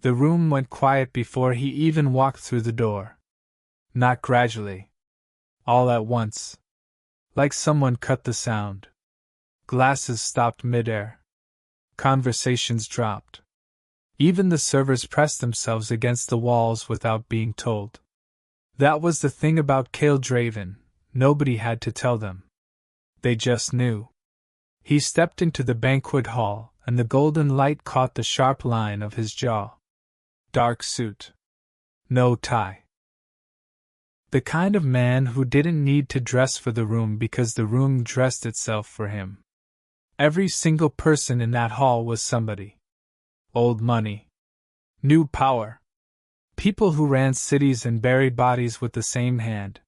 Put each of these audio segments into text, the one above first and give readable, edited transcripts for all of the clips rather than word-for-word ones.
The room went quiet before he even walked through the door. Not gradually. All at once. Like someone cut the sound. Glasses stopped midair. Conversations dropped. Even the servers pressed themselves against the walls without being told. That was the thing about Cale Draven, nobody had to tell them. They just knew. He stepped into the banquet hall, and the golden light caught the sharp line of his jaw. Dark suit. No tie. The kind of man who didn't need to dress for the room because the room dressed itself for him. Every single person in that hall was somebody. Old money. New power. People who ran cities and buried bodies with the same hand.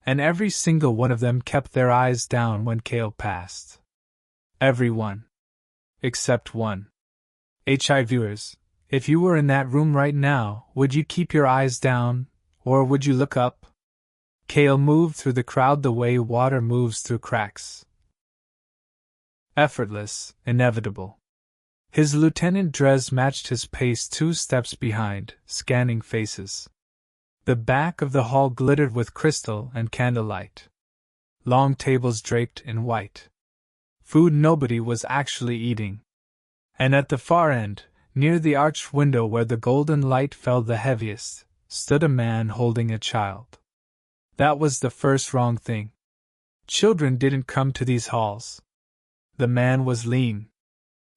And every single one of them kept their eyes down when Cale passed. Everyone. Except one. HI viewers, if you were in that room right now, would you keep your eyes down, or would you look up? Cale moved through the crowd the way water moves through cracks. Effortless, inevitable. His lieutenant dress matched his pace 2 steps behind, scanning faces. The back of the hall glittered with crystal and candlelight. Long tables draped in white. Food nobody was actually eating. And at the far end, near the arched window where the golden light fell the heaviest, stood a man holding a child. That was the first wrong thing. Children didn't come to these halls. The man was lean.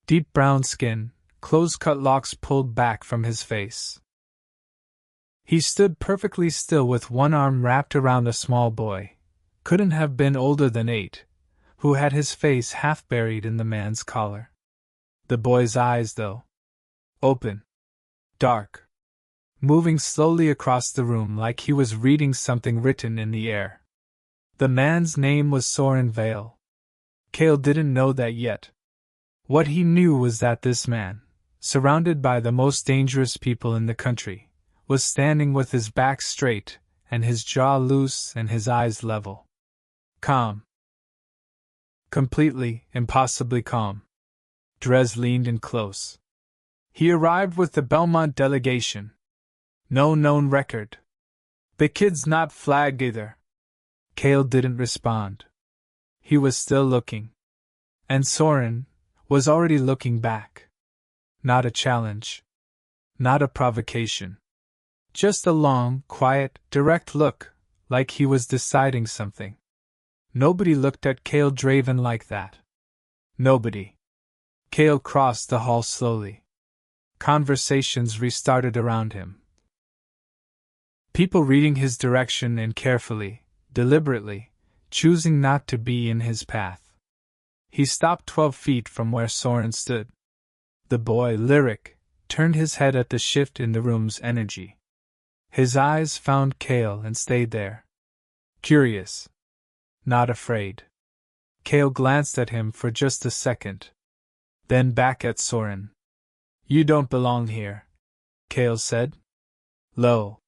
Deep brown skin, close-cut locks pulled back from his face. He stood perfectly still with one arm wrapped around a small boy, couldn't have been older than 8, who had his face half buried in the man's collar. The boy's eyes, though, open, dark, moving slowly across the room like he was reading something written in the air. The man's name was Soren Vale. Cale didn't know that yet. What he knew was that this man, surrounded by the most dangerous people in the country, was standing with his back straight, and his jaw loose and his eyes level. Calm. Completely, impossibly calm. Drez leaned in close. He arrived with the Belmont delegation. No known record. The kid's not flagged either. Cale didn't respond. He was still looking. And Soren was already looking back. Not a challenge. Not a provocation. Just a long, quiet, direct look, like he was deciding something. Nobody looked at Cale Draven like that. Nobody. Cale crossed the hall slowly. Conversations restarted around him. People reading his direction and carefully, deliberately, choosing not to be in his path. He stopped 12 feet from where Soren stood. The boy, Lyric, turned his head at the shift in the room's energy. His eyes found Cale and stayed there. Curious. Not afraid. Cale glanced at him for just a second. Then back at Soren. You don't belong here, Cale said. Low.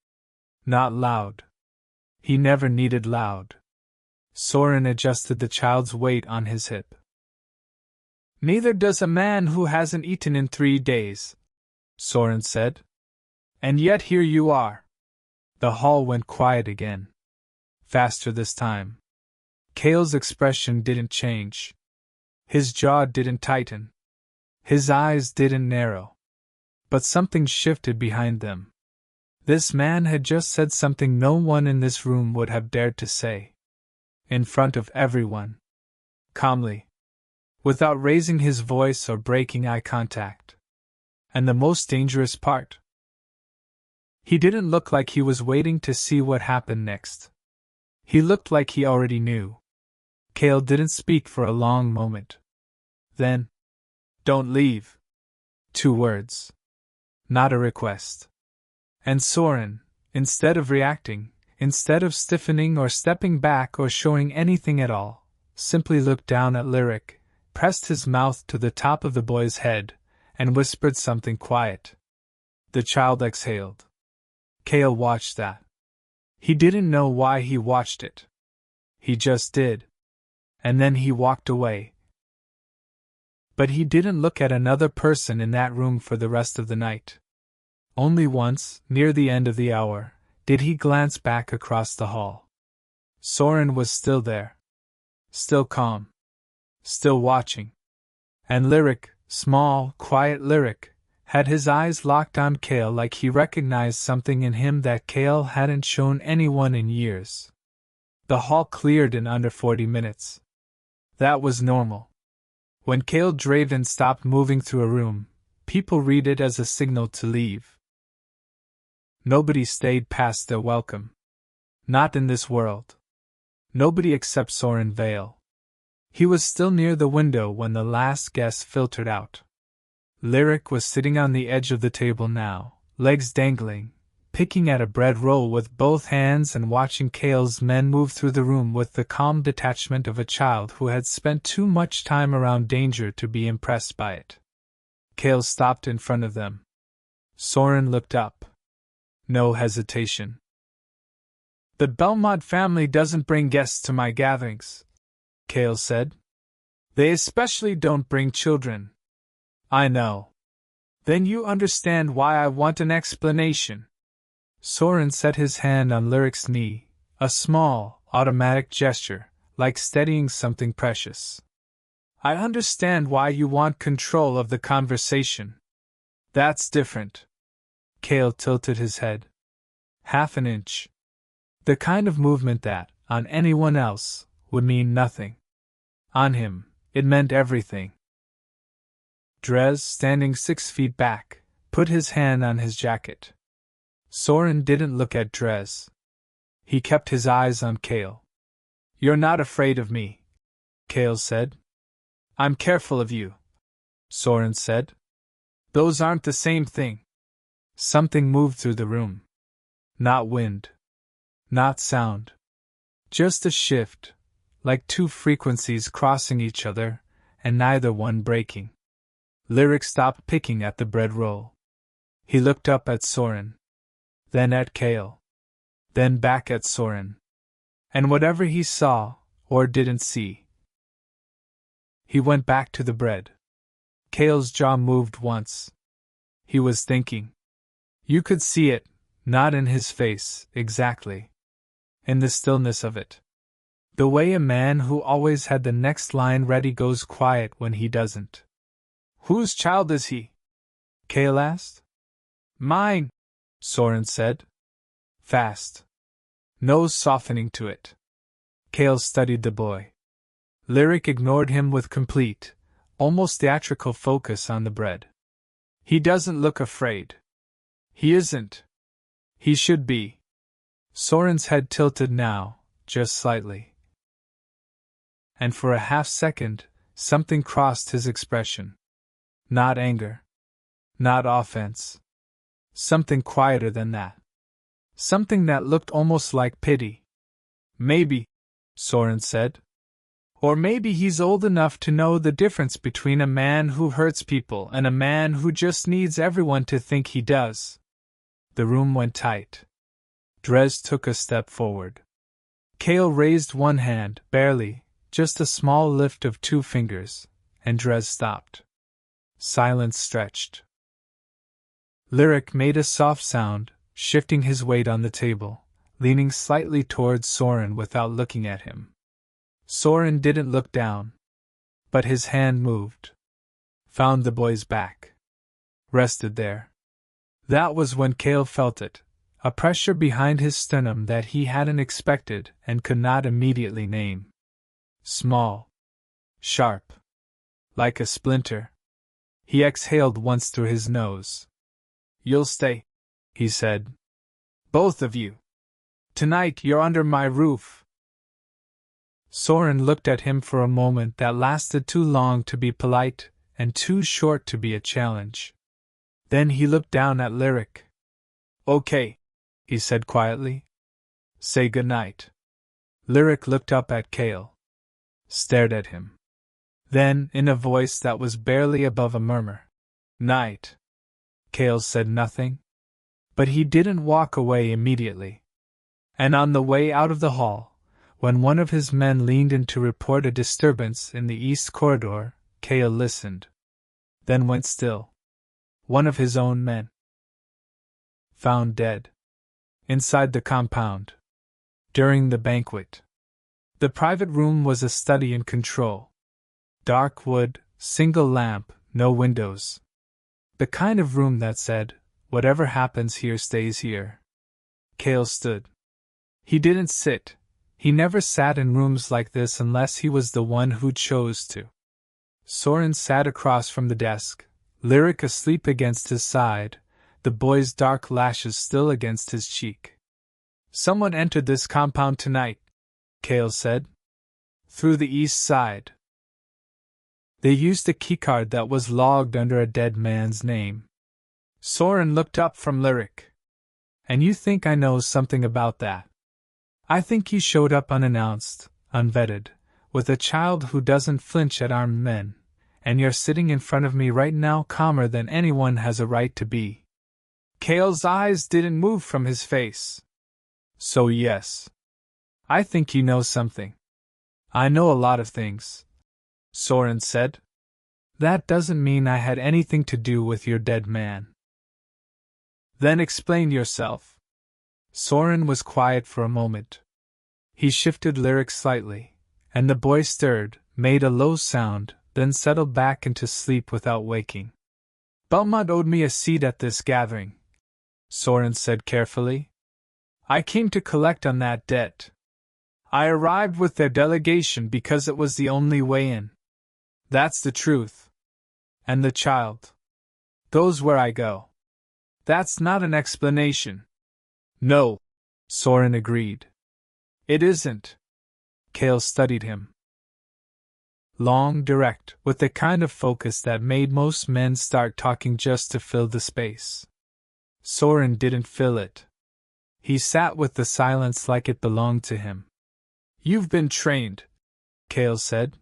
Not loud. He never needed loud. Soren adjusted the child's weight on his hip. Neither does a man who hasn't eaten in 3 days, Soren said. And yet here you are. The hall went quiet again. Faster this time. Cale's expression didn't change. His jaw didn't tighten. His eyes didn't narrow. But something shifted behind them. This man had just said something no one in this room would have dared to say. In front of everyone. Calmly. Without raising his voice or breaking eye contact. And the most dangerous part. He didn't look like he was waiting to see what happened next. He looked like he already knew. Cale didn't speak for a long moment. Then, don't leave. 2 words. Not a request. And Soren, instead of reacting, instead of stiffening or stepping back or showing anything at all, simply looked down at Lyric, pressed his mouth to the top of the boy's head, and whispered something quiet. The child exhaled. Cale watched that. He didn't know why he watched it. He just did. And then he walked away. But he didn't look at another person in that room for the rest of the night. Only once, near the end of the hour, did he glance back across the hall. Soren was still there. Still calm. Still watching. And Lyric, small, quiet Lyric, had his eyes locked on Kale like he recognized something in him that Kale hadn't shown anyone in years. The hall cleared in under 40 minutes. That was normal. When Kale Draven stopped moving through a room, people read it as a signal to leave. Nobody stayed past their welcome. Not in this world. Nobody except Soren Vale. He was still near the window when the last guest filtered out. Lyric was sitting on the edge of the table now, legs dangling, picking at a bread roll with both hands and watching Kale's men move through the room with the calm detachment of a child who had spent too much time around danger to be impressed by it. Kale stopped in front of them. Soren looked up. No hesitation. "The Belmont family doesn't bring guests to my gatherings," Kale said. "They especially don't bring children." "I know. Then you understand why I want an explanation." Soren set his hand on Lyric's knee, a small, automatic gesture, like steadying something precious. "I understand why you want control of the conversation. That's different." Kale tilted his head. Half an inch. The kind of movement that, on anyone else, would mean nothing. On him, it meant everything. Drez, standing 6 feet back, put his hand on his jacket. Soren didn't look at Drez. He kept his eyes on Kale. "You're not afraid of me," Kale said. "I'm careful of you," Soren said. "Those aren't the same thing." Something moved through the room. Not wind. Not sound. Just a shift, like 2 frequencies crossing each other, and neither one breaking. Lyric stopped picking at the bread roll. He looked up at Soren. Then at Kale. Then back at Soren. And whatever he saw, or didn't see, he went back to the bread. Kale's jaw moved once. He was thinking. You could see it, not in his face, exactly. In the stillness of it. The way a man who always had the next line ready goes quiet when he doesn't. "Whose child is he?" Kale asked. "Mine," Soren said. Fast. No softening to it. Kale studied the boy. Lyric ignored him with complete, almost theatrical focus on the bread. "He doesn't look afraid." "He isn't." "He should be." Soren's head tilted now, just slightly. And for a half-second, something crossed his expression. Not anger. Not offense. Something quieter than that. Something that looked almost like pity. "Maybe," Soren said. "Or maybe he's old enough to know the difference between a man who hurts people and a man who just needs everyone to think he does." The room went tight. Drez took a step forward. Kale raised one hand, barely, just a small lift of 2 fingers, and Drez stopped. Silence stretched. Lyric made a soft sound, shifting his weight on the table, leaning slightly towards Soren without looking at him. Soren didn't look down. But his hand moved. Found the boy's back. Rested there. That was when Kale felt it, a pressure behind his sternum that he hadn't expected and could not immediately name. Small. Sharp. Like a splinter. He exhaled once through his nose. "You'll stay," he said. "Both of you. Tonight you're under my roof." Soren looked at him for a moment that lasted too long to be polite and too short to be a challenge. Then he looked down at Lyric. "Okay," he said quietly. "Say goodnight." Lyric looked up at Kale. Stared at him. Then, in a voice that was barely above a murmur, "Night." Kale said nothing. But he didn't walk away immediately. And on the way out of the hall, when one of his men leaned in to report a disturbance in the east corridor, Kale listened. Then went still. One of his own men. found dead. Inside the compound. During the banquet. The private room was a study in control. Dark wood, single lamp, no windows. The kind of room that said, whatever happens here stays here. Cale stood. He didn't sit. He never sat in rooms like this unless he was the one who chose to. Soren sat across from the desk, Lyric asleep against his side, the boy's dark lashes still against his cheek. Someone entered this compound tonight, Cale said. Through the east side. They used a keycard that was logged under a dead man's name. Soren looked up from Lyric. And you think I know something about that? I think he showed up unannounced, unvetted, with a child who doesn't flinch at armed men, and you're sitting in front of me right now calmer than anyone has a right to be. Cale's eyes didn't move from his face. So yes. I think you know something. I know a lot of things, Soren said. That doesn't mean I had anything to do with your dead man. Then explain yourself. Soren was quiet for a moment. He shifted Lyric slightly, and the boy stirred, made a low sound, then settled back into sleep without waking. Belmont owed me a seat at this gathering, Soren said carefully. I came to collect on that debt. I arrived with their delegation because it was the only way in. That's the truth. And the child goes where I go. That's not an explanation. No, Soren agreed. It isn't. Cale studied him. Long, direct, with the kind of focus that made most men start talking just to fill the space. Soren didn't fill it. He sat with the silence like it belonged to him. You've been trained, Cale said.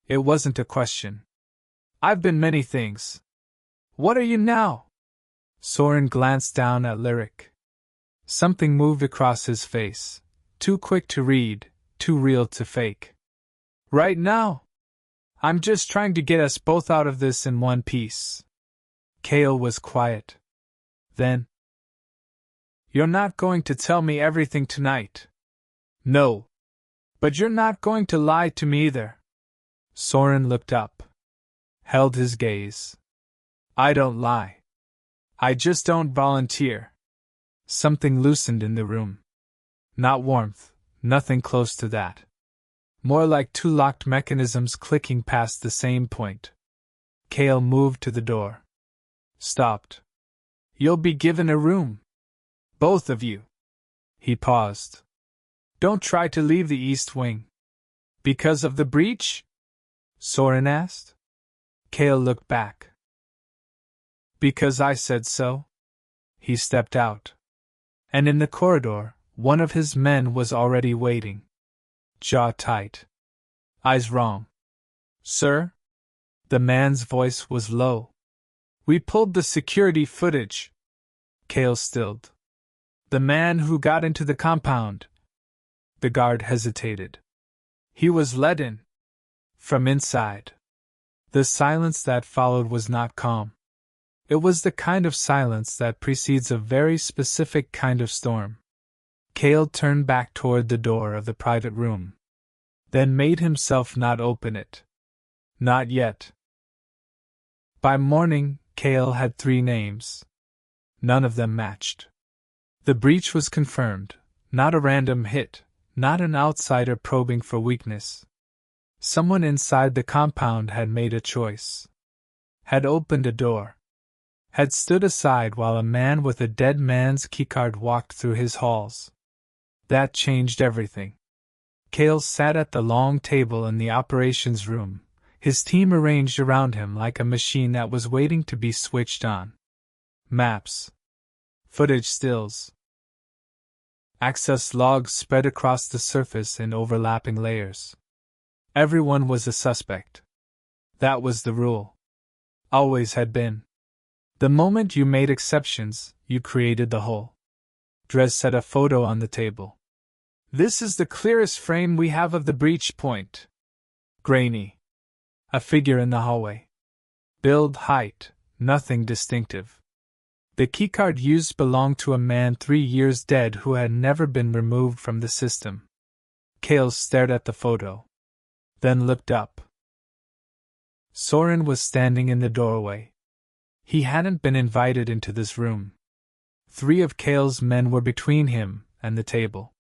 It wasn't a question. I've been many things. What are you now? Soren glanced down at Lyric. Something moved across his face, too quick to read, too real to fake. Right now? I'm just trying to get us both out of this in one piece. Cale was quiet. Then, you're not going to tell me everything tonight. No. But you're not going to lie to me either. Soren looked up. Held his gaze. I don't lie. I just don't volunteer. Something loosened in the room. Not warmth, nothing close to that. More like two locked mechanisms clicking past the same point. Cale moved to the door. Stopped. You'll be given a room. Both of you. He paused. Don't try to leave the East Wing. Because of the breach? Soren asked. Cale looked back. Because I said so? He stepped out. And in the corridor, one of his men was already waiting. Jaw tight. Eyes wrong. Sir? The man's voice was low. We pulled the security footage. Cale stilled. The man who got into the compound. The guard hesitated. He was let in. From inside. The silence that followed was not calm. It was the kind of silence that precedes a very specific kind of storm. Cale turned back toward the door of the private room. Then made himself not open it. Not yet. By morning, Cale had 3 names. None of them matched. The breach was confirmed, not a random hit, not an outsider probing for weakness. Someone inside the compound had made a choice. Had opened a door. Had stood aside while a man with a dead man's keycard walked through his halls. That changed everything. Cale sat at the long table in the operations room, his team arranged around him like a machine that was waiting to be switched on. Maps. Footage stills. Access logs spread across the surface in overlapping layers. Everyone was a suspect. That was the rule. Always had been. The moment you made exceptions, you created the whole. Dres set a photo on the table. This is the clearest frame we have of the breach point. Grainy. A figure in the hallway. Build, height, nothing distinctive. The keycard used belonged to a man 3 years dead who had never been removed from the system. Kale stared at the photo, then looked up. Soren was standing in the doorway. He hadn't been invited into this room. 3 of Kale's men were between him and the table.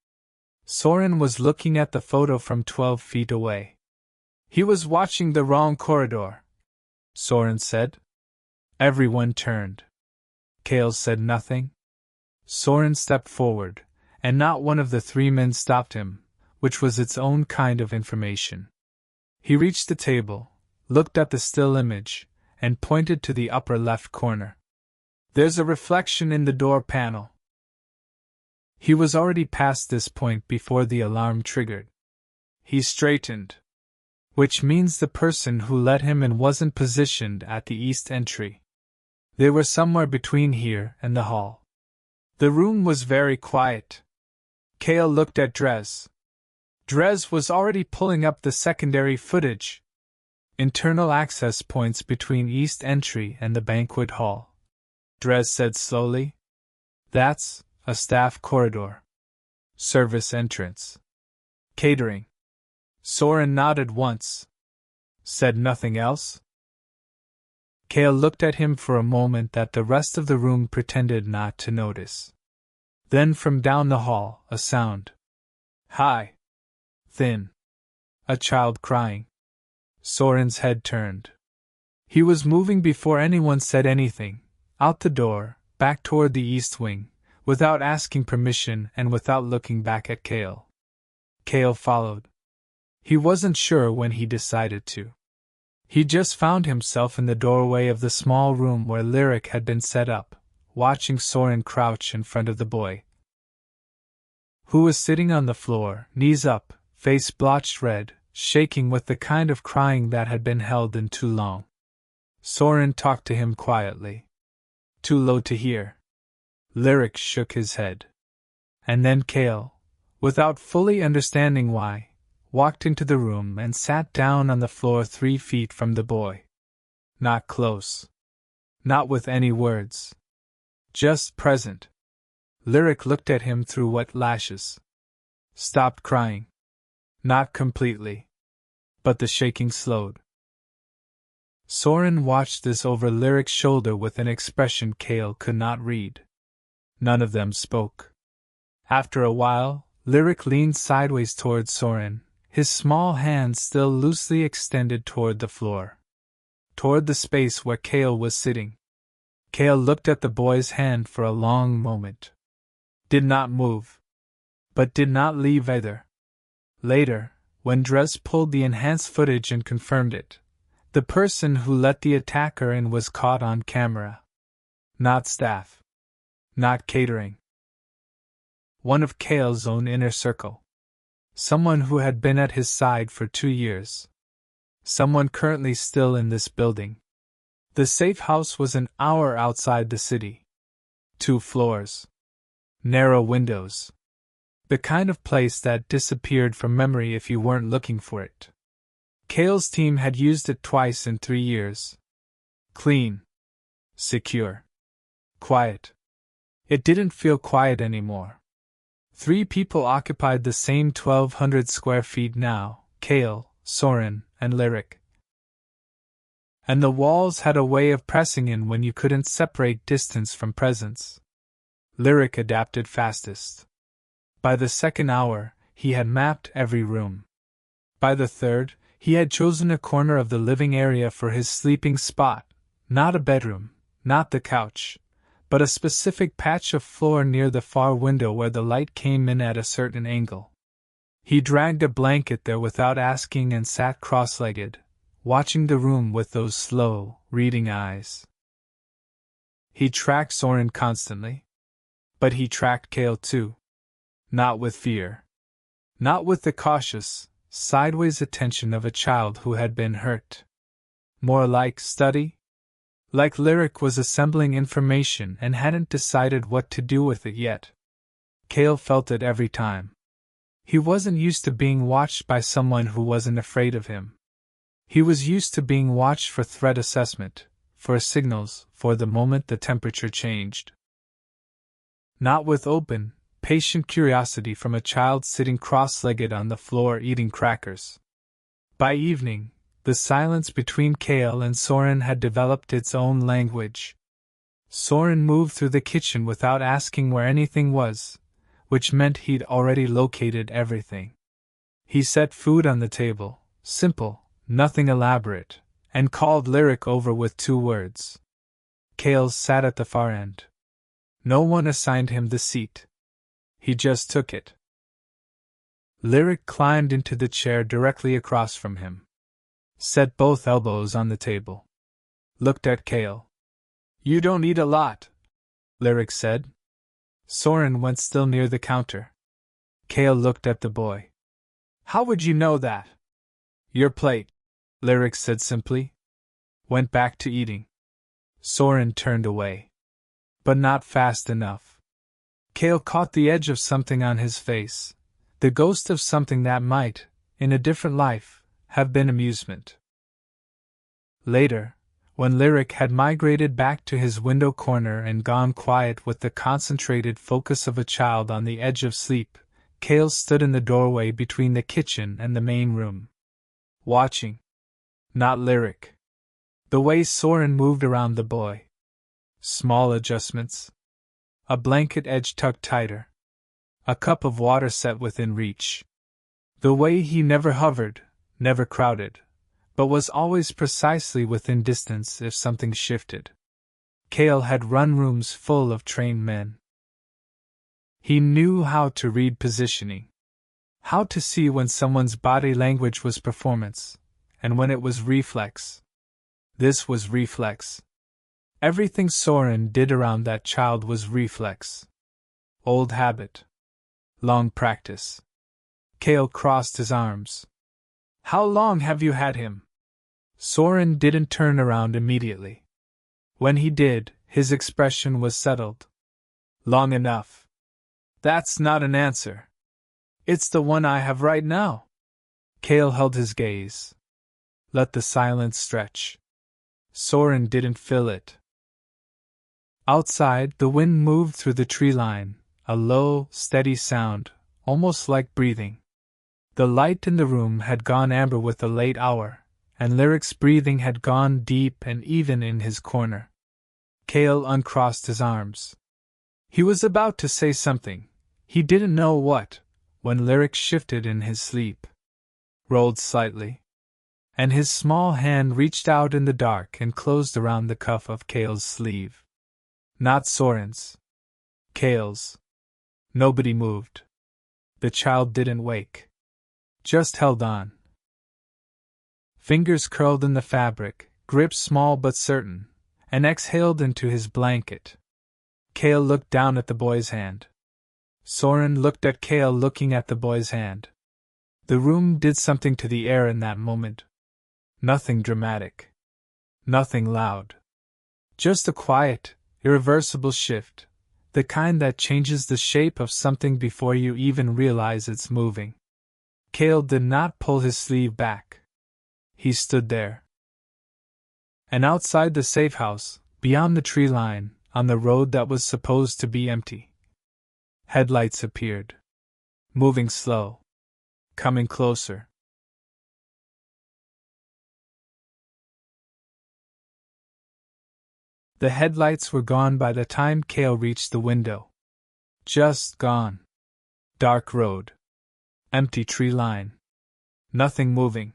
Soren was looking at the photo from 12 feet away. He was watching the wrong corridor, Soren said. Everyone turned. Kale said nothing. Soren stepped forward, and not one of the 3 men stopped him, which was its own kind of information. He reached the table, looked at the still image, and pointed to the upper left corner. There's a reflection in the door panel. He was already past this point before the alarm triggered. He straightened. Which means the person who let him in wasn't positioned at the east entry. They were somewhere between here and the hall. The room was very quiet. Kale looked at Drez. Drez was already pulling up the secondary footage. Internal access points between east entry and the banquet hall. Drez said slowly. That's a staff corridor. Service entrance. Catering. Soren nodded once. Said nothing else? Kale looked at him for a moment that the rest of the room pretended not to notice. Then from down the hall, a sound. High. Thin. A child crying. Soren's head turned. He was moving before anyone said anything, out the door, back toward the east wing, without asking permission and without looking back at Kale. Kale followed. He wasn't sure when he decided to. He just found himself in the doorway of the small room where Lyric had been set up, watching Soren crouch in front of the boy, who was sitting on the floor, knees up, face blotched red, shaking with the kind of crying that had been held in too long. Soren talked to him quietly. Too low to hear. Lyric shook his head. And then Kale, without fully understanding why, walked into the room and sat down on the floor 3 feet from the boy. Not close. Not with any words. Just present. Lyric looked at him through wet lashes. Stopped crying. Not completely. But the shaking slowed. Soren watched this over Lyric's shoulder with an expression Kale could not read. None of them spoke. After a while, Lyric leaned sideways toward Soren, his small hands still loosely extended toward the floor. Toward the space where Kale was sitting. Kale looked at the boy's hand for a long moment. Did not move. But did not leave either. Later, when Drez pulled the enhanced footage and confirmed it, the person who let the attacker in was caught on camera. Not staff. Not catering. One of Kale's own inner circle. Someone who had been at his side for 2 years. Someone currently still in this building. The safe house was an hour outside the city. 2 floors. Narrow windows. The kind of place that disappeared from memory if you weren't looking for it. Kale's team had used it twice in 3 years. Clean. Secure. Quiet. It didn't feel quiet anymore. 3 people occupied the same 1,200 square feet now, Kale, Soren, and Lyric. And the walls had a way of pressing in when you couldn't separate distance from presence. Lyric adapted fastest. By the second hour, he had mapped every room. By the third, he had chosen a corner of the living area for his sleeping spot, not a bedroom, not the couch, but a specific patch of floor near the far window where the light came in at a certain angle. He dragged a blanket there without asking and sat cross-legged, watching the room with those slow, reading eyes. He tracked Soren constantly. But he tracked Kale too. Not with fear. Not with the cautious, sideways attention of a child who had been hurt. More like study? Like Lyric was assembling information and hadn't decided what to do with it yet. Kale felt it every time. He wasn't used to being watched by someone who wasn't afraid of him. He was used to being watched for threat assessment, for signals for the moment the temperature changed. Not with open, patient curiosity from a child sitting cross-legged on the floor eating crackers. By evening, the silence between Kale and Soren had developed its own language. Soren moved through the kitchen without asking where anything was, which meant he'd already located everything. He set food on the table, simple, nothing elaborate, and called Lyric over with 2 words. Kale sat at the far end. No one assigned him the seat. He just took it. Lyric climbed into the chair directly across from him. Set both elbows on the table. Looked at Kale. "You don't eat a lot," Lyric said. Soren went still near the counter. Kale looked at the boy. "How would you know that?" "Your plate," Lyric said simply. Went back to eating. Soren turned away. But not fast enough. Kale caught the edge of something on his face, the ghost of something that might, in a different life, have been amusement. Later, when Lyric had migrated back to his window corner and gone quiet with the concentrated focus of a child on the edge of sleep, Kale stood in the doorway between the kitchen and the main room. Watching. Not Lyric. The way Soren moved around the boy. Small adjustments. A blanket edge tucked tighter. A cup of water set within reach. The way he never hovered, never crowded, but was always precisely within distance if something shifted. Kale had run rooms full of trained men. He knew how to read positioning. How to see when someone's body language was performance, and when it was reflex. This was reflex. Everything Soren did around that child was reflex. Old habit. Long practice. Kale crossed his arms. "How long have you had him?" Soren didn't turn around immediately. When he did, his expression was settled. "Long enough." "That's not an answer." "It's the one I have right now." Kale held his gaze. Let the silence stretch. Soren didn't fill it. Outside, the wind moved through the tree line, a low, steady sound, almost like breathing. The light in the room had gone amber with the late hour, and Lyric's breathing had gone deep and even in his corner. Kale uncrossed his arms. He was about to say something, he didn't know what, when Lyric shifted in his sleep. Rolled slightly. And his small hand reached out in the dark and closed around the cuff of Kale's sleeve. Not Soren's. Kale's. Nobody moved. The child didn't wake. Just held on. Fingers curled in the fabric, gripped small but certain, and exhaled into his blanket. Kale looked down at the boy's hand. Soren looked at Kale looking at the boy's hand. The room did something to the air in that moment. Nothing dramatic. Nothing loud. Just a quiet, irreversible shift, the kind that changes the shape of something before you even realize it's moving. Kale did not pull his sleeve back. He stood there. And outside the safe house, beyond the tree line, on the road that was supposed to be empty, headlights appeared. Moving slow. Coming closer. The headlights were gone by the time Kale reached the window. Just gone. Dark road. Empty tree line. Nothing moving.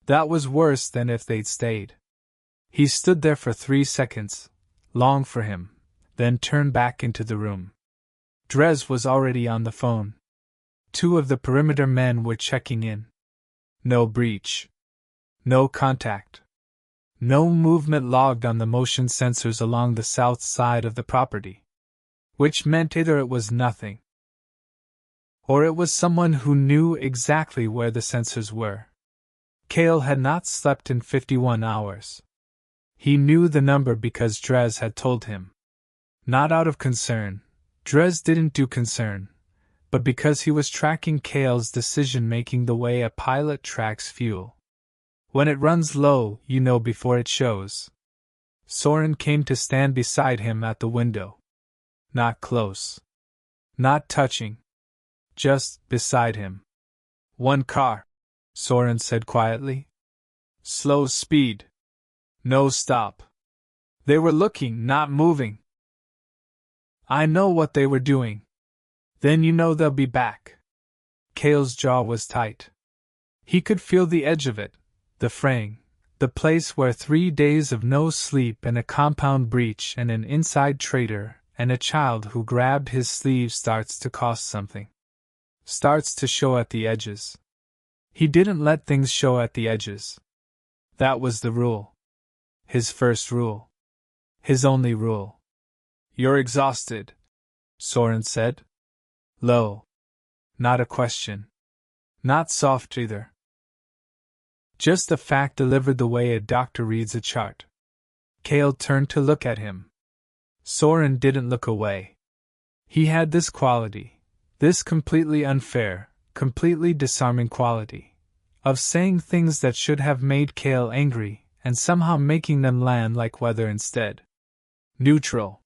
That was worse than if they'd stayed. He stood there for 3 seconds, long for him, then turned back into the room. Drez was already on the phone. 2 of the perimeter men were checking in. No breach. No contact. No movement logged on the motion sensors along the south side of the property. Which meant either it was nothing, or it was someone who knew exactly where the sensors were. Kale had not slept in 51 hours. He knew the number because Drez had told him. Not out of concern, Drez didn't do concern, but because he was tracking Kale's decision-making the way a pilot tracks fuel. When it runs low, you know before it shows. Soren came to stand beside him at the window. Not close. Not touching. Just beside him. One car, Soren said quietly. Slow speed. No stop. They were looking, not moving. I know what they were doing. Then you know they'll be back. Cale's jaw was tight. He could feel the edge of it, the fraying, the place where 3 days of no sleep and a compound breach and an inside traitor and a child who grabbed his sleeve starts to cost something. Starts to show at the edges. He didn't let things show at the edges. That was the rule. His first rule. His only rule. You're exhausted, Soren said. Low. Not a question. Not soft either. Just a fact delivered the way a doctor reads a chart. Cale turned to look at him. Soren didn't look away. He had this quality, this completely unfair, completely disarming quality, of saying things that should have made Cale angry and somehow making them land like weather instead. Neutral.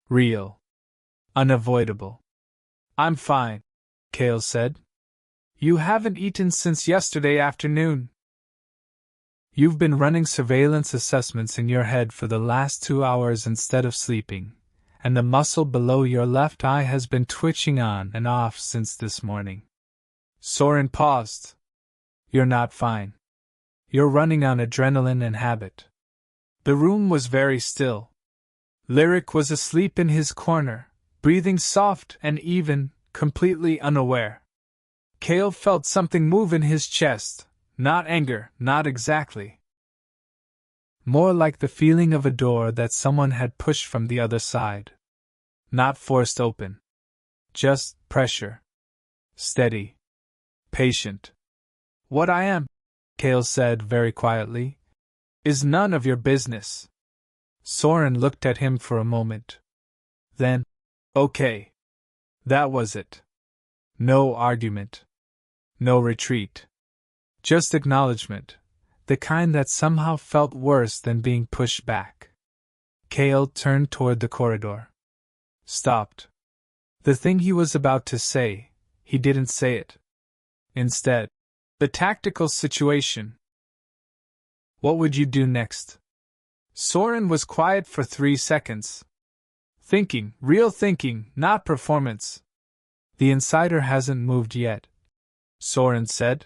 Real. Unavoidable. I'm fine, Cale said. You haven't eaten since yesterday afternoon. You've been running surveillance assessments in your head for the last 2 hours instead of sleeping, and the muscle below your left eye has been twitching on and off since this morning. Soren paused. You're not fine. You're running on adrenaline and habit. The room was very still. Lyric was asleep in his corner, breathing soft and even, completely unaware. Cale felt something move in his chest, not anger, not exactly. More like the feeling of a door that someone had pushed from the other side. Not forced open. Just pressure. Steady. Patient. What I am, Cale said very quietly, is none of your business. Soren looked at him for a moment. Then, okay. That was it. No argument. No retreat. Just acknowledgement, the kind that somehow felt worse than being pushed back. Cale turned toward the corridor. Stopped. The thing he was about to say, he didn't say it. Instead, the tactical situation. What would you do next? Soren was quiet for 3 seconds. Thinking, real thinking, not performance. The insider hasn't moved yet, Soren said.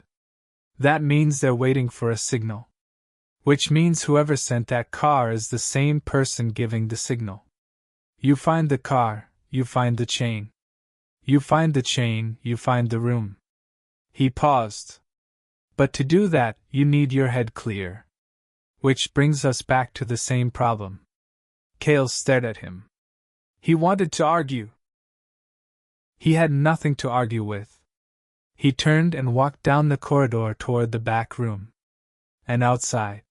That means they're waiting for a signal. Which means whoever sent that car is the same person giving the signal. You find the car, you find the chain. You find the chain, you find the room. He paused. But to do that, you need your head clear. Which brings us back to the same problem. Cale stared at him. He wanted to argue. He had nothing to argue with. He turned and walked down the corridor toward the back room. And outside.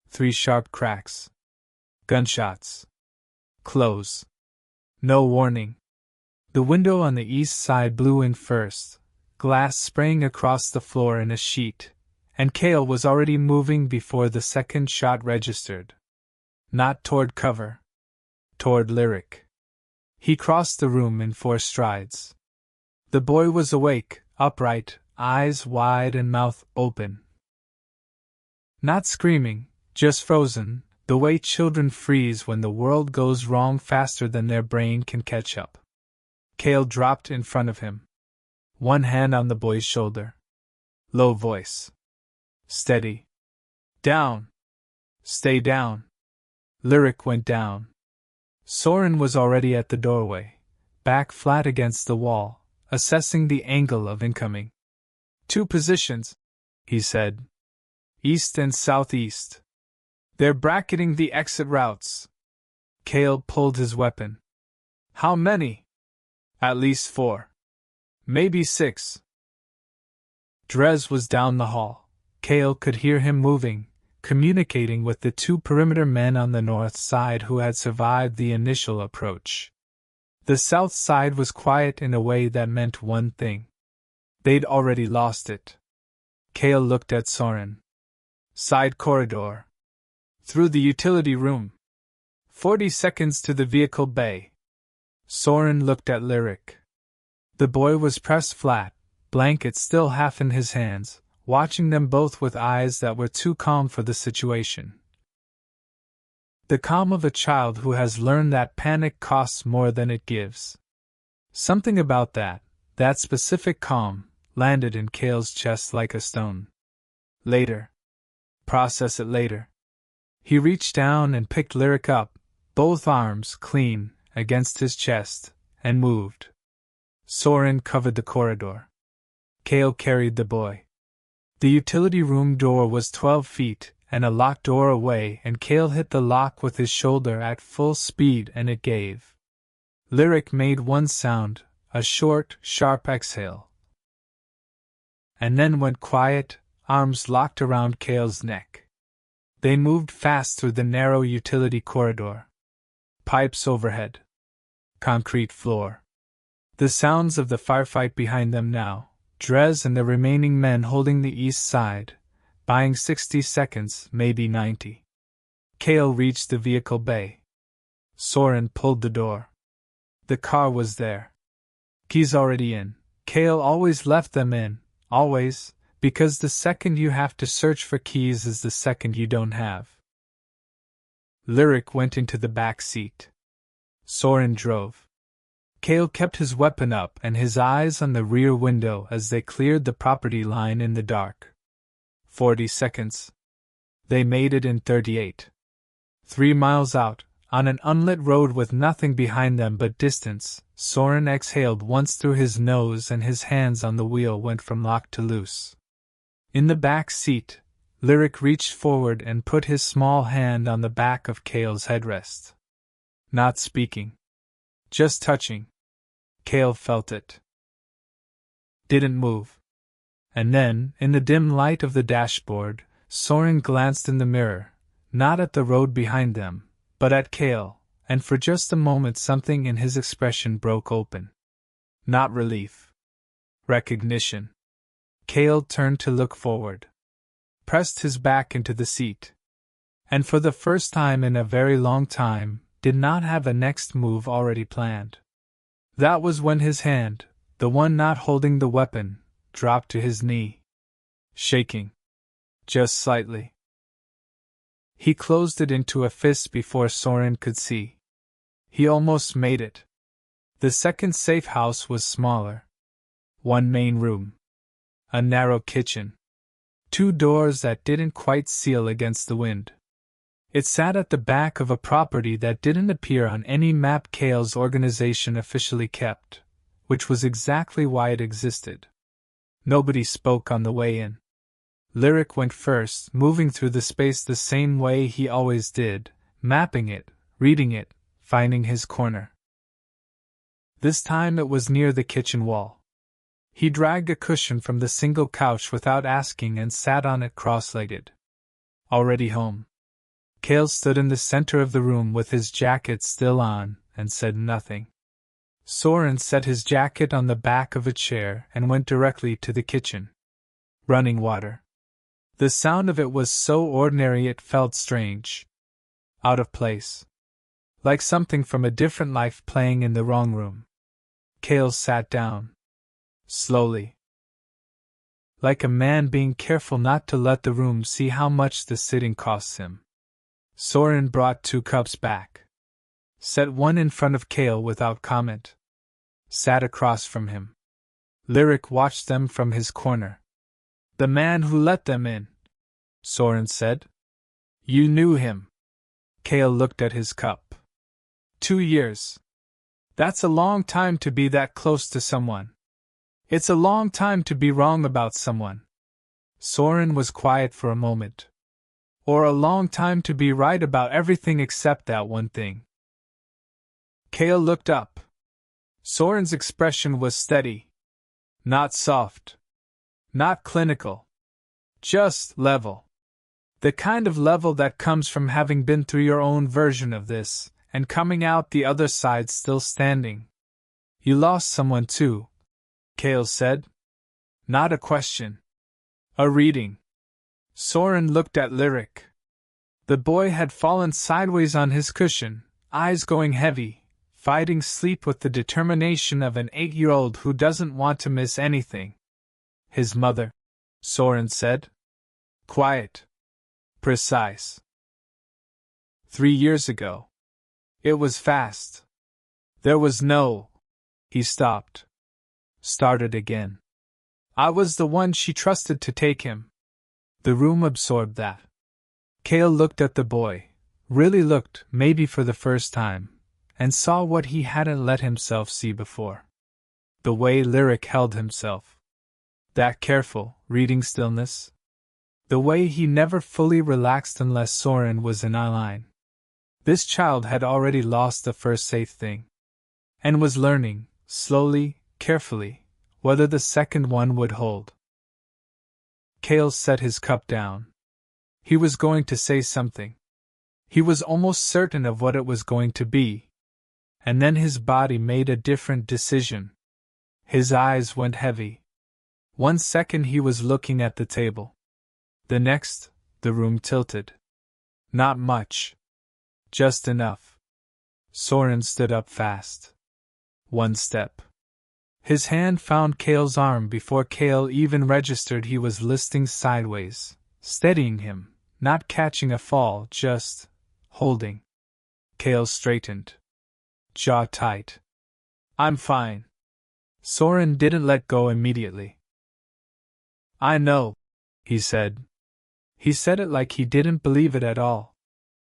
3 sharp cracks. Gunshots. Close. No warning. The window on the east side blew in first, glass spraying across the floor in a sheet, and Cale was already moving before the second shot registered. Not toward cover. Toward Lyric. He crossed the room in 4 strides. The boy was awake, upright, eyes wide and mouth open. Not screaming, just frozen, the way children freeze when the world goes wrong faster than their brain can catch up. Cale dropped in front of him. One hand on the boy's shoulder. Low voice. Steady. Down. Stay down. Lyric went down. Soren was already at the doorway, back flat against the wall, assessing the angle of incoming. 2 positions, he said. East and southeast. They're bracketing the exit routes. Cale pulled his weapon. How many? At least 4. Maybe 6. Drez was down the hall. Cale could hear him moving, communicating with the 2 perimeter men on the north side who had survived the initial approach. The south side was quiet in a way that meant one thing. They'd already lost it. Cale looked at Soren. Side corridor. Through the utility room, 40 seconds to the vehicle bay. Soren looked at Lyric. The boy was pressed flat, blanket still half in his hands, watching them both with eyes that were too calm for the situation. The calm of a child who has learned that panic costs more than it gives. Something about that specific calm, landed in Cale's chest like a stone. Later. Process it later. He reached down and picked Lyric up, both arms clean, against his chest, and moved. Soren covered the corridor. Cale carried the boy. The utility room door was 12 feet, and a locked door away, and Cale hit the lock with his shoulder at full speed and it gave. Lyric made one sound, a short, sharp exhale. And then went quiet, arms locked around Cale's neck. They moved fast through the narrow utility corridor. Pipes overhead. Concrete floor. The sounds of the firefight behind them now, Drez and the remaining men holding the east side, buying 60 seconds, maybe 90. Cale reached the vehicle bay. Soren pulled the door. The car was there. Keys already in. Cale always left them in, always, because the second you have to search for keys is the second you don't have. Lyric went into the back seat. Soren drove. Cale kept his weapon up and his eyes on the rear window as they cleared the property line in the dark. 40 seconds. They made it in 38. 3 miles out, on an unlit road with nothing behind them but distance, Soren exhaled once through his nose and his hands on the wheel went from lock to loose. In the back seat, Lyric reached forward and put his small hand on the back of Cale's headrest. Not speaking. Just touching. Cale felt it. Didn't move. And then, in the dim light of the dashboard, Soren glanced in the mirror, not at the road behind them, but at Cale, and for just a moment something in his expression broke open. Not relief. Recognition. Cale turned to look forward. Pressed his back into the seat. And for the first time in a very long time, did not have a next move already planned. That was when his hand, the one not holding the weapon, dropped to his knee. Shaking. Just slightly. He closed it into a fist before Soren could see. He almost made it. The second safe house was smaller. One main room. A narrow kitchen. 2 doors that didn't quite seal against the wind. It sat at the back of a property that didn't appear on any map Cale's organization officially kept, which was exactly why it existed. Nobody spoke on the way in. Lyric went first, moving through the space the same way he always did, mapping it, reading it, finding his corner. This time it was near the kitchen wall. He dragged a cushion from the single couch without asking and sat on it cross-legged. Already home. Cale stood in the center of the room with his jacket still on, and said nothing. Soren set his jacket on the back of a chair and went directly to the kitchen. Running water. The sound of it was so ordinary it felt strange. Out of place. Like something from a different life playing in the wrong room. Cale sat down. Slowly. Like a man being careful not to let the room see how much the sitting costs him. Soren brought 2 cups back. Set one in front of Cale without comment. Sat across from him. Lyric watched them from his corner. The man who let them in, Soren said. You knew him. Cale looked at his cup. 2 years. That's a long time to be that close to someone. It's a long time to be wrong about someone. Soren was quiet for a moment. Or a long time to be right about everything except that one thing. Cale looked up. Soren's expression was steady. Not soft. Not clinical. Just level. The kind of level that comes from having been through your own version of this, and coming out the other side still standing. You lost someone too, Cale said. Not a question. A reading. Soren looked at Lyric. The boy had fallen sideways on his cushion, eyes going heavy, fighting sleep with the determination of an 8-year-old who doesn't want to miss anything. His mother, Soren said. Quiet. Precise. 3 years ago. It was fast. There was no. He stopped. Started again. I was the one she trusted to take him. The room absorbed that. Cale looked at the boy, really looked, maybe for the first time, and saw what he hadn't let himself see before. The way Lyric held himself. That careful, reading stillness. The way he never fully relaxed unless Soren was in line. This child had already lost the first safe thing. And was learning, slowly, carefully, whether the second one would hold. Cale set his cup down. He was going to say something. He was almost certain of what it was going to be. And then his body made a different decision. His eyes went heavy. 1 second he was looking at the table. The next, the room tilted. Not much. Just enough. Soren stood up fast. 1 step. His hand found Cale's arm before Cale even registered he was listing sideways, steadying him, not catching a fall, just holding. Cale straightened. Jaw tight. I'm fine. Soren didn't let go immediately. I know, he said. He said it like he didn't believe it at all.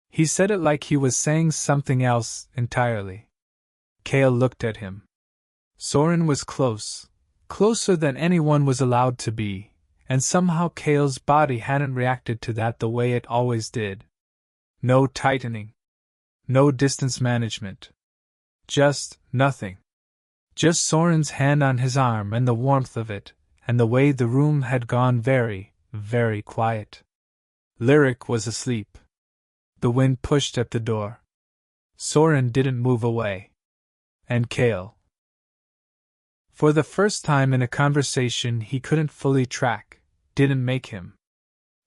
He said it like he was saying something else entirely. Cale looked at him. Soren was close, closer than anyone was allowed to be, and somehow Cale's body hadn't reacted to that the way it always did. No tightening. No distance management. Just nothing. Just Soren's hand on his arm and the warmth of it, and the way the room had gone very, very quiet. Lyric was asleep. The wind pushed at the door. Soren didn't move away. And Cale. For the first time in a conversation he couldn't fully track, didn't make him.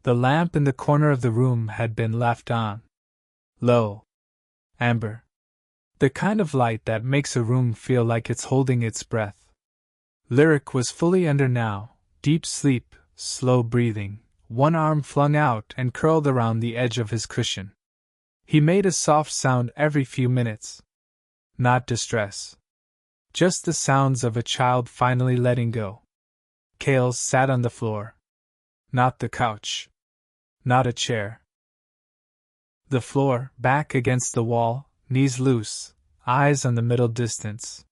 The lamp in the corner of the room had been left on. Low. Amber. The kind of light that makes a room feel like it's holding its breath. Lyric was fully under now, deep sleep, slow breathing, one arm flung out and curled around the edge of his cushion. He made a soft sound every few minutes. Not distress. Just the sounds of a child finally letting go. Cale sat on the floor. Not the couch. Not a chair. The floor, back against the wall, knees loose, eyes on the middle distance.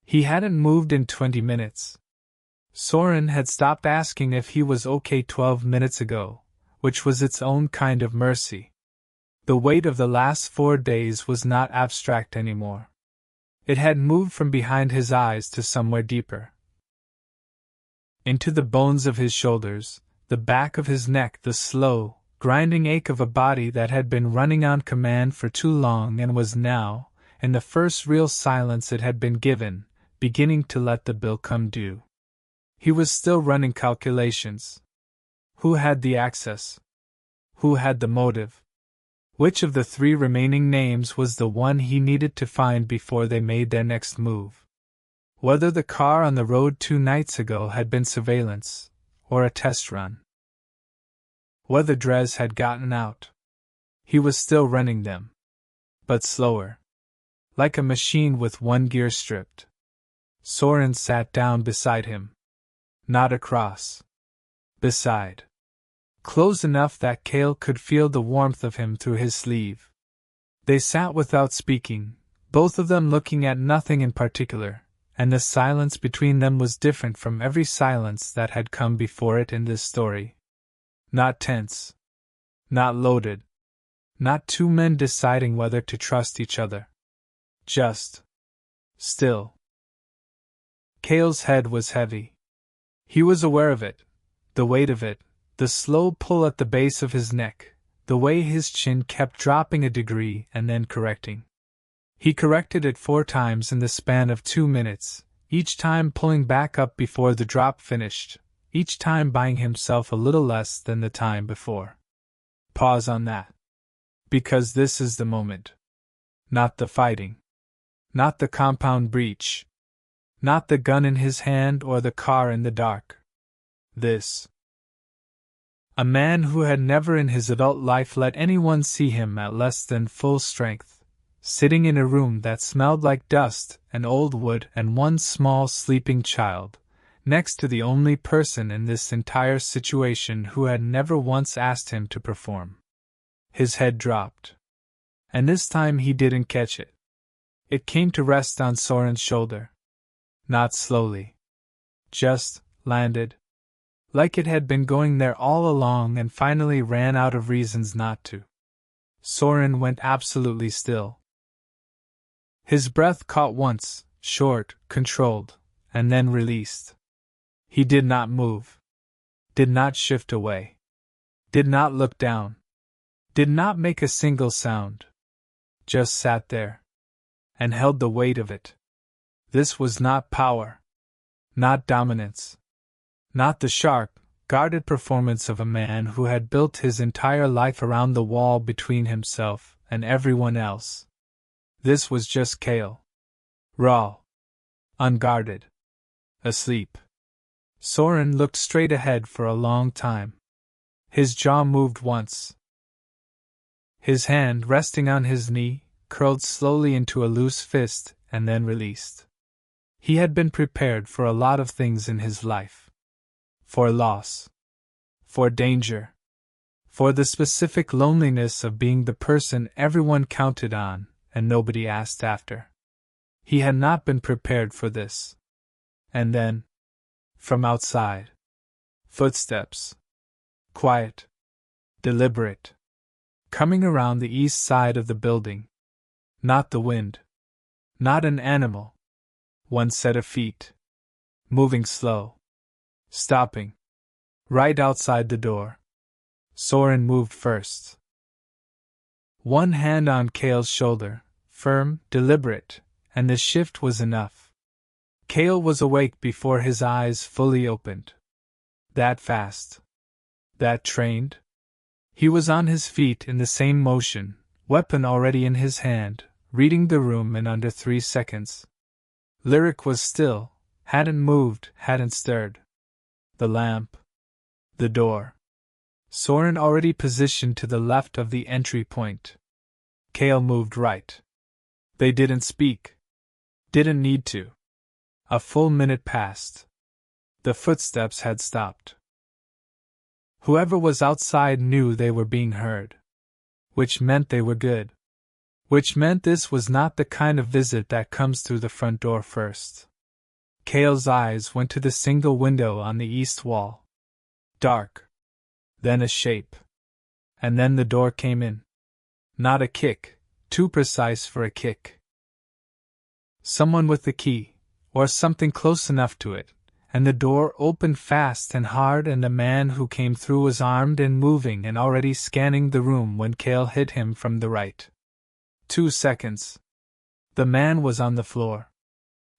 He hadn't moved in 20 minutes. Soren had stopped asking if he was okay 12 minutes ago, which was its own kind of mercy. The weight of the last 4 days was not abstract anymore. It had moved from behind his eyes to somewhere deeper. Into the bones of his shoulders, the back of his neck, the slow, grinding ache of a body that had been running on command for too long and was now, in the first real silence it had been given, beginning to let the bill come due. He was still running calculations. Who had the access? Who had the motive? Which of the 3 remaining names was the one he needed to find before they made their next move? Whether the car on the road 2 nights ago had been surveillance, or a test run. Whether Drez had gotten out. He was still running them. But slower. Like a machine with one gear stripped. Soren sat down beside him. Not across. Beside. Close enough that Cale could feel the warmth of him through his sleeve. They sat without speaking, both of them looking at nothing in particular, and the silence between them was different from every silence that had come before it in this story. Not tense. Not loaded. Not 2 men deciding whether to trust each other. Just. Still. Cale's head was heavy. He was aware of it, the weight of it, the slow pull at the base of his neck, the way his chin kept dropping a degree and then correcting. He corrected it 4 times in the span of 2 minutes, each time pulling back up before the drop finished, each time buying himself a little less than the time before. Pause on that. Because this is the moment. Not the fighting. Not the compound breach. Not the gun in his hand or the car in the dark. This. A man who had never in his adult life let anyone see him at less than full strength, sitting in a room that smelled like dust and old wood and one small sleeping child, next to the only person in this entire situation who had never once asked him to perform. His head dropped. And this time he didn't catch it. It came to rest on Soren's shoulder. Not slowly. Just landed. Like it had been going there all along and finally ran out of reasons not to. Soren went absolutely still. His breath caught once, short, controlled, and then released. He did not move. Did not shift away. Did not look down. Did not make a single sound. Just sat there. And held the weight of it. This was not power. Not dominance. Not the sharp, guarded performance of a man who had built his entire life around the wall between himself and everyone else. This was just Kale. Raw. Unguarded. Asleep. Soren looked straight ahead for a long time. His jaw moved once. His hand, resting on his knee, curled slowly into a loose fist and then released. He had been prepared for a lot of things in his life. For loss. For danger. For the specific loneliness of being the person everyone counted on and nobody asked after. He had not been prepared for this. And then, from outside, footsteps. Quiet. Deliberate. Coming around the east side of the building. Not the wind. Not an animal. One set of feet. Moving slow. Stopping. Right outside the door. Soren moved first. One hand on Kale's shoulder, firm, deliberate, and the shift was enough. Kale was awake before his eyes fully opened. That fast. That trained. He was on his feet in the same motion, weapon already in his hand, reading the room in under 3 seconds. Lyric was still, hadn't moved, hadn't stirred. The lamp. The door. Soren already positioned to the left of the entry point. Kale moved right. They didn't speak. Didn't need to. A full minute passed. The footsteps had stopped. Whoever was outside knew they were being heard. Which meant they were good. Which meant this was not the kind of visit that comes through the front door first. Kale's eyes went to the single window on the east wall. Dark. Then a shape. And then the door came in. Not a kick, too precise for a kick. Someone with the key, or something close enough to it, and the door opened fast and hard and the man who came through was armed and moving and already scanning the room when Kale hit him from the right. 2 seconds. The man was on the floor.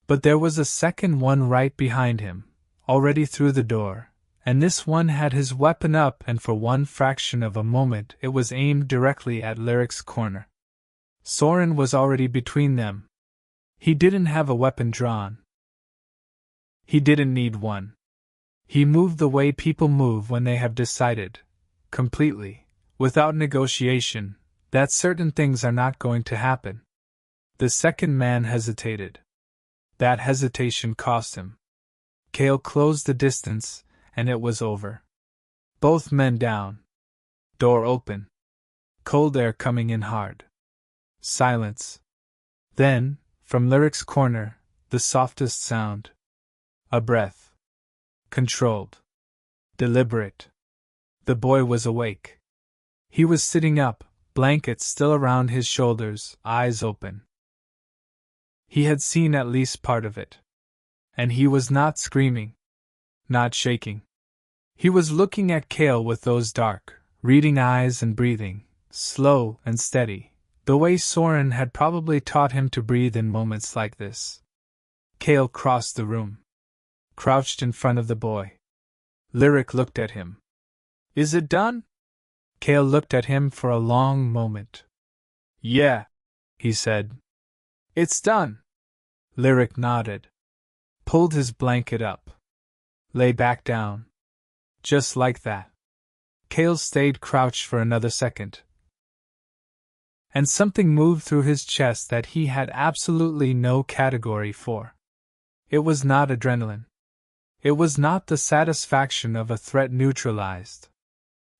But there was a second one right behind him, already through the door, and this one had his weapon up and for one fraction of a moment it was aimed directly at Lyric's corner. Soren was already between them. He didn't have a weapon drawn. He didn't need one. He moved the way people move when they have decided, completely, without negotiation, that certain things are not going to happen. The second man hesitated. That hesitation cost him. Kale closed the distance, and it was over. Both men down. Door open. Cold air coming in hard. Silence. Then, from Lyric's corner, the softest sound. A breath. Controlled. Deliberate. The boy was awake. He was sitting up, blankets still around his shoulders, eyes open. He had seen at least part of it. And he was not screaming. Not shaking. He was looking at Kale with those dark, reading eyes and breathing, slow and steady, the way Soren had probably taught him to breathe in moments like this. Kale crossed the room. Crouched in front of the boy. Lyric looked at him. Is it done? Kale looked at him for a long moment. Yeah. he said. It's done. Lyric nodded. Pulled his blanket up. Lay back down. Just like that. Kale stayed crouched for another second. And something moved through his chest that he had absolutely no category for. It was not adrenaline. It was not the satisfaction of a threat neutralized.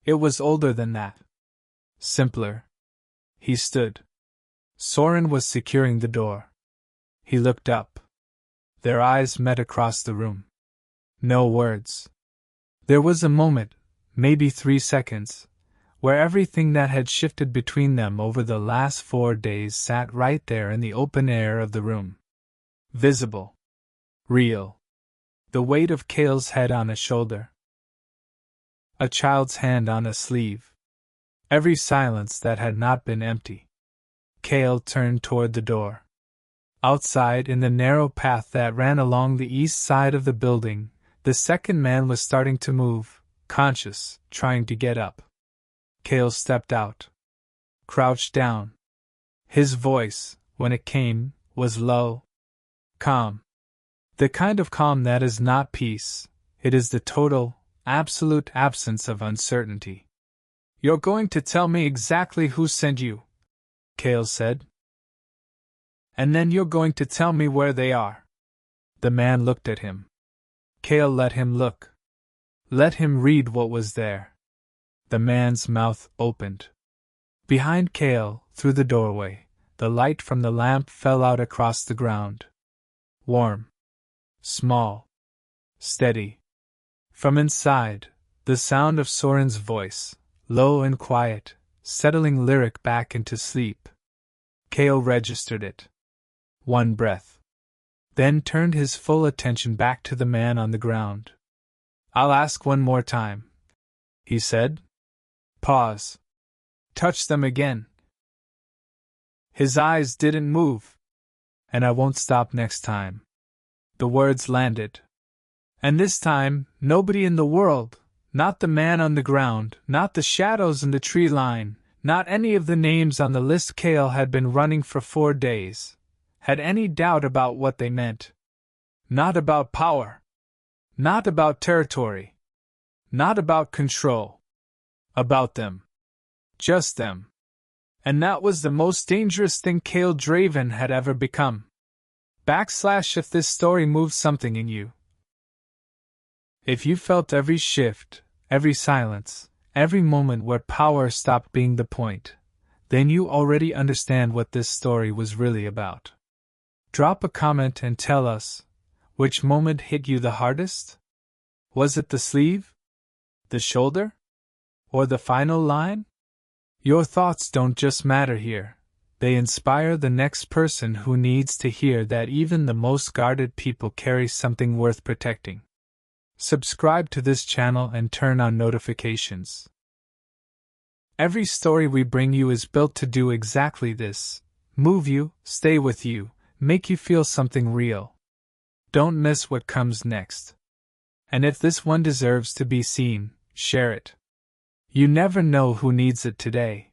It was older than that. Simpler. He stood. Soren was securing the door. He looked up. Their eyes met across the room. No words. There was a moment, maybe 3 seconds, where everything that had shifted between them over the last 4 days sat right there in the open air of the room. Visible. Real. The weight of Kale's head on a shoulder. A child's hand on a sleeve. Every silence that had not been empty. Kale turned toward the door. Outside, in the narrow path that ran along the east side of the building, the second man was starting to move, conscious, trying to get up. Kale stepped out. Crouched down. His voice, when it came, was low. Calm. The kind of calm that is not peace, it is the total, absolute absence of uncertainty. You're going to tell me exactly who sent you, Kale said. And then you're going to tell me where they are. The man looked at him. Kale let him look. Let him read what was there. The man's mouth opened. Behind Kale, through the doorway, the light from the lamp fell out across the ground. Warm. Small. Steady. From inside, the sound of Soren's voice, low and quiet, settling Lyric back into sleep. Kale registered it. 1 breath. Then turned his full attention back to the man on the ground. I'll ask one more time, he said. Pause. Touch them again. His eyes didn't move. And I won't stop next time. The words landed. And this time, nobody in the world, not the man on the ground, not the shadows in the tree line, not any of the names on the list Kale had been running for 4 days, had any doubt about what they meant. Not about power. Not about territory. Not about control. About them. Just them. And that was the most dangerous thing Kale Draven had ever become. / if this story moved something in you. If you felt every shift, every silence, every moment where power stopped being the point, then you already understand what this story was really about. Drop a comment and tell us, which moment hit you the hardest? Was it the sleeve? The shoulder? Or the final line? Your thoughts don't just matter here. They inspire the next person who needs to hear that even the most guarded people carry something worth protecting. Subscribe to this channel and turn on notifications. Every story we bring you is built to do exactly this: move you, stay with you, make you feel something real. Don't miss what comes next. And if this one deserves to be seen, share it. You never know who needs it today.